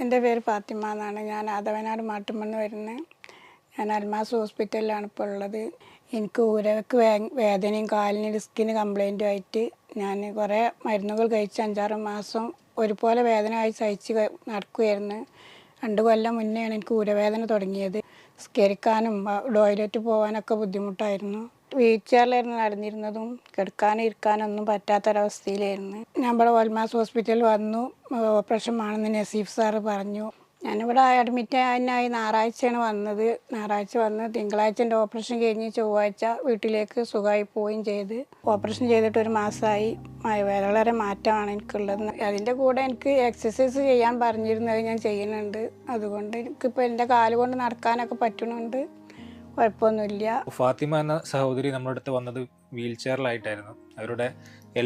എൻ്റെ പേര് ഫാത്തിമ എന്നാണ്. ഞാൻ ആദവനാട് മാട്ടുമണ്ണ് വരുന്നത്. ഞാൻ അൽമാസ് ഹോസ്പിറ്റലിലാണ് ഇപ്പോൾ ഉള്ളത്. എനിക്ക് ഊരക്ക് വേദനയും കാലിന് ഡിസ്കിന് കംപ്ലൈൻറ്റും ആയിട്ട് ഞാൻ കുറേ മരുന്നുകൾ കഴിച്ച് 5-6 മാസം ഒരുപോലെ വേദന ആയി സഹിച്ച് നടക്കുകയായിരുന്നു. 2 കൊല്ലം മുന്നെയാണ് എനിക്ക് ഊരവേദന തുടങ്ങിയത്. സ്കരിക്കാനും ടോയ്ലറ്റ് പോകാനൊക്കെ ബുദ്ധിമുട്ടായിരുന്നു. വീൽ ചെയറിലായിരുന്നു നടന്നിരുന്നതും കിടക്കാനും ഇരിക്കാനൊന്നും പറ്റാത്തൊരവസ്ഥയിലായിരുന്നു. ഞാൻ ഇവിടെ അൽമാസ് ഹോസ്പിറ്റലിൽ വന്നു. ഓപ്പറേഷൻ ആണെന്ന് നസീഫ് സാറ് പറഞ്ഞു. ഞാനിവിടെ അഡ്മിറ്റ് ആയി ഞായറാഴ്ചയാണ് വന്നത്. ഞായറാഴ്ച വന്ന് തിങ്കളാഴ്ച എൻ്റെ ഓപ്പറേഷൻ കഴിഞ്ഞ് ചൊവ്വാഴ്ച വീട്ടിലേക്ക് സുഖമായി പോവുകയും ചെയ്ത്. ഓപ്പറേഷൻ ചെയ്തിട്ട് 1 മാസമായി. വളരെ മാറ്റമാണ് എനിക്കുള്ളത്. അതിൻ്റെ കൂടെ എനിക്ക് എക്സസൈസ് ചെയ്യാൻ പറഞ്ഞിരുന്നത് ഞാൻ ചെയ്യുന്നുണ്ട്. അതുകൊണ്ട് എനിക്കിപ്പോൾ എൻ്റെ കാല് കൊണ്ട് നടക്കാനൊക്കെ പറ്റുന്നുണ്ട്. കുഴപ്പമൊന്നുമില്ല. ഫാത്തിമ എന്ന സഹോദരി നമ്മുടെ അടുത്ത് വന്നത് വീൽ ചെയറിലായിട്ടായിരുന്നു. അവരുടെ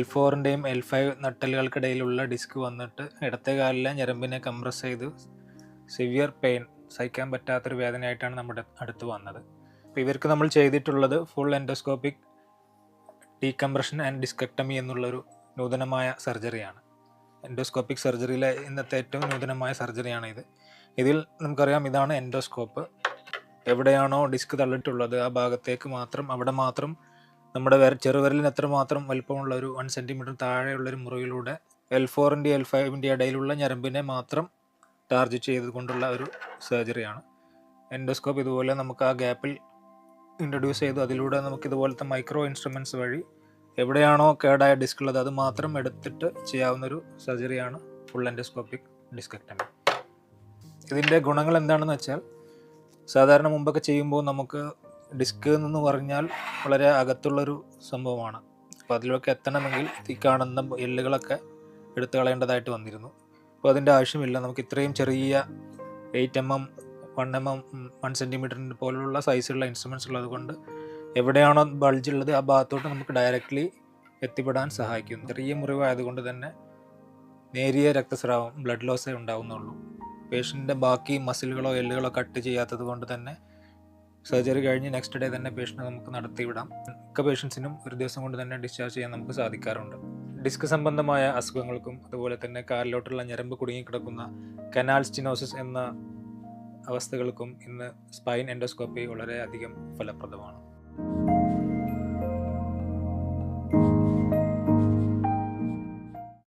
L4ൻ്റെയും L5 നട്ടലുകൾക്കിടയിലുള്ള ഡിസ്ക് വന്നിട്ട് ഇടത്തെ കാലിലെ ഞരമ്പിനെ കംപ്രസ് ചെയ്ത് സിവിയർ പെയിൻ, സഹിക്കാൻ പറ്റാത്തൊരു വേദനയായിട്ടാണ് നമ്മുടെ അടുത്ത് വന്നത്. അപ്പോൾ ഇവർക്ക് നമ്മൾ ചെയ്തിട്ടുള്ളത് full endoscopic decompression and discectomy എന്നുള്ളൊരു നൂതനമായ സർജറിയാണ്. എൻഡോസ്കോപ്പിക് സർജറിയിലെ ഇന്നത്തെ ഏറ്റവും നൂതനമായ സർജറിയാണ് ഇത്. ഇതിൽ നമുക്കറിയാം, ഇതാണ് എൻഡോസ്കോപ്പ്. എവിടെയാണോ ഡിസ്ക് തള്ളിട്ടുള്ളത് ആ ഭാഗത്തേക്ക് മാത്രം, അവിടെ മാത്രം നമ്മുടെ ചെറുവിരലിന് എത്രമാത്രം വലിപ്പമുള്ള ഒരു 1 സെൻറ്റിമീറ്റർ താഴെയുള്ളൊരു മുറിയിലൂടെ L4ൻ്റെയും L5ൻ്റെയും ഇടയിലുള്ള ഞരമ്പിനെ മാത്രം ടാർഗറ്റ് ചെയ്തുകൊണ്ടുള്ള ഒരു സർജറിയാണ്. എൻഡോസ്കോപ്പ് ഇതുപോലെ നമുക്ക് ആ ഗ്യാപ്പിൽ ഇൻട്രൊഡ്യൂസ് ചെയ്തു. അതിലൂടെ നമുക്ക് ഇതുപോലത്തെ മൈക്രോ ഇൻസ്ട്രുമെൻറ്റ്സ് വഴി എവിടെയാണോ കേടായ ഡിസ്ക് ഉള്ളത് അത് മാത്രം എടുത്തിട്ട് ചെയ്യാവുന്നൊരു സർജറിയാണ് ഫുൾ എൻഡോസ്കോപ്പിക് ഡിസ്കെക്ടമി. ഇതിൻ്റെ ഗുണങ്ങൾ എന്താണെന്ന് വെച്ചാൽ, സാധാരണ മുമ്പൊക്കെ ചെയ്യുമ്പോൾ നമുക്ക് ഡിസ്ക് എന്ന് പറഞ്ഞാൽ വളരെ അകത്തുള്ളൊരു സംഭവമാണ്. അപ്പോൾ അതിലൊക്കെ എത്തണമെങ്കിൽ ഈ കാണുന്ന എല്ലുകളൊക്കെ എടുത്തു കളയേണ്ടതായിട്ട് വന്നിരുന്നു. അപ്പോൾ അതിൻ്റെ ആവശ്യമില്ല. നമുക്ക് ഇത്രയും ചെറിയ 8 mm, 1 mm, 1 സെൻറ്റിമീറ്ററിൻ്റെ പോലുള്ള സൈസുള്ള ഇൻസ്ട്രുമെൻറ്റ്സ് ഉള്ളത് കൊണ്ട് എവിടെയാണോ ബൾജ് ഉള്ളത് ആ ഭാഗത്തോട്ട് നമുക്ക് ഡയറക്റ്റ്ലി എത്തിപ്പെടാൻ സഹായിക്കുന്നു. ചെറിയ മുറിവായതുകൊണ്ട് തന്നെ നേരിയ രക്തസ്രാവം, ബ്ലഡ് ലോസേ ഉണ്ടാവുന്നുള്ളൂ. പേഷ്യൻ്റെ ബാക്കി മസിലുകളോ എല്ലുകളോ കട്ട് ചെയ്യാത്തത് കൊണ്ട് തന്നെ സർജറി കഴിഞ്ഞ് നെക്സ്റ്റ് ഡേ തന്നെ പേഷ്യൻറ്റ് നമുക്ക് നടത്തിവിടാം. മിക്ക പേഷ്യൻസിനും ഒരു ദിവസം കൊണ്ട് തന്നെ ഡിസ്ചാർജ് ചെയ്യാൻ നമുക്ക് സാധിക്കാറുണ്ട്. ഡിസ്ക് സംബന്ധമായ അസുഖങ്ങൾക്കും അതുപോലെ തന്നെ കാലിലോട്ടുള്ള ഞരമ്പ് കുടുങ്ങിക്കിടക്കുന്ന കനാൽ സ്റ്റിനോസിസ് എന്ന അവസ്ഥകൾക്കും ഇന്ന് സ്പൈൻ എൻഡോസ്കോപ്പി വളരെയധികം ഫലപ്രദമാണ്.